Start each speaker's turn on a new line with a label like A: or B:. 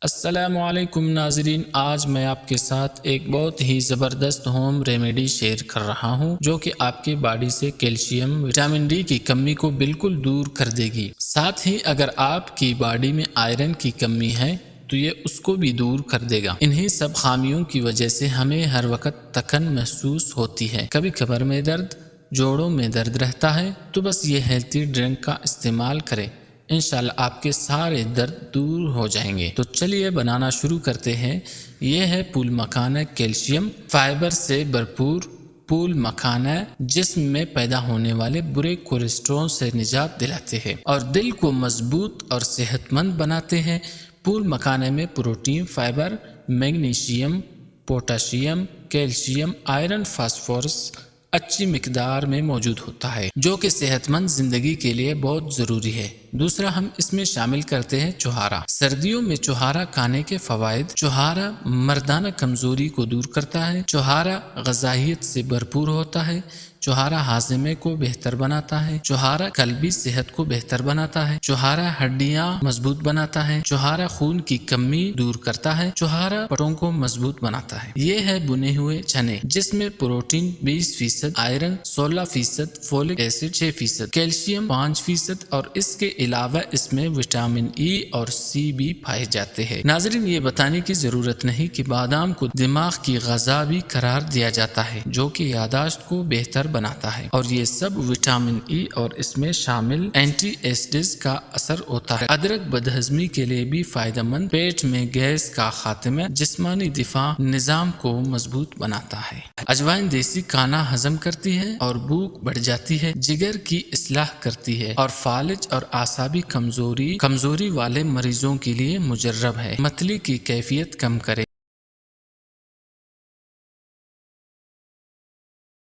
A: السلام علیکم ناظرین، آج میں آپ کے ساتھ ایک بہت ہی زبردست ہوم ریمیڈی شیئر کر رہا ہوں جو کہ آپ کی باڈی سے کیلشیم وٹامن ڈی کی کمی کو بالکل دور کر دے گی۔ ساتھ ہی اگر آپ کی باڈی میں آئرن کی کمی ہے تو یہ اس کو بھی دور کر دے گا۔ انہی سب خامیوں کی وجہ سے ہمیں ہر وقت تکن محسوس ہوتی ہے، کبھی کمر میں درد، جوڑوں میں درد رہتا ہے، تو بس یہ ہیلتھی ڈرنک کا استعمال کریں، انشاءاللہ آپ کے سارے درد دور ہو جائیں گے۔ تو چلیے بنانا شروع کرتے ہیں۔ یہ ہے پول مکھانا کیلشیم فائبر سے بھرپور پول مکھانا، جسم میں پیدا ہونے والے برے کولیسٹرول سے نجات دلاتے ہیں اور دل کو مضبوط اور صحت مند بناتے ہیں۔ پول مکھانے میں protein, fibre, magnesium, potassium, calcium, iron, phosphorus اچھی مقدار میں موجود ہوتا ہے، جو کہ صحت مند زندگی کے لیے بہت ضروری ہے۔ دوسرا، ہم اس میں شامل کرتے ہیں چھہارا۔ سردیوں میں چھہارا کھانے کے فوائد: چھہارا مردانہ کمزوری کو دور کرتا ہے، چھہارا غذائیت سے بھرپور ہوتا ہے، چھہارا ہاضمے کو بہتر بناتا ہے، چھہارا قلبی صحت کو بہتر بناتا ہے، چھہارا ہڈیاں مضبوط بناتا ہے، چھہارا خون کی کمی دور کرتا ہے، چھہارا پٹوں کو مضبوط بناتا ہے۔ یہ ہے بنے ہوئے چنے، جس میں protein 20%، iron 16%، folic acid 6%، calcium 5% اور اس کے علاوہ اس میں وٹامن ای اور سی بھی پائے جاتے ہیں۔ ناظرین، یہ بتانے کی ضرورت نہیں کہ بادام کو دماغ کی غذا بھی قرار دیا جاتا ہے، جو کہ یادداشت کو بہتر بناتا ہے، اور یہ سب وٹامن ای اور اس میں شامل اینٹی ایسڈز کا اثر ہوتا ہے۔ ادرک بدہضمی کے لیے بھی فائدہ مند، پیٹ میں گیس کا خاتمہ، جسمانی دفاع نظام کو مضبوط بناتا ہے۔ اجوائن دیسی کھانا ہضم کرتی ہے اور بھوک بڑھ جاتی ہے، جگر کی اصلاح کرتی ہے اور فالج اور اعصابی کمزوری والے مریضوں کے لیے مجرب ہے۔ متلی کی کیفیت کم کرے۔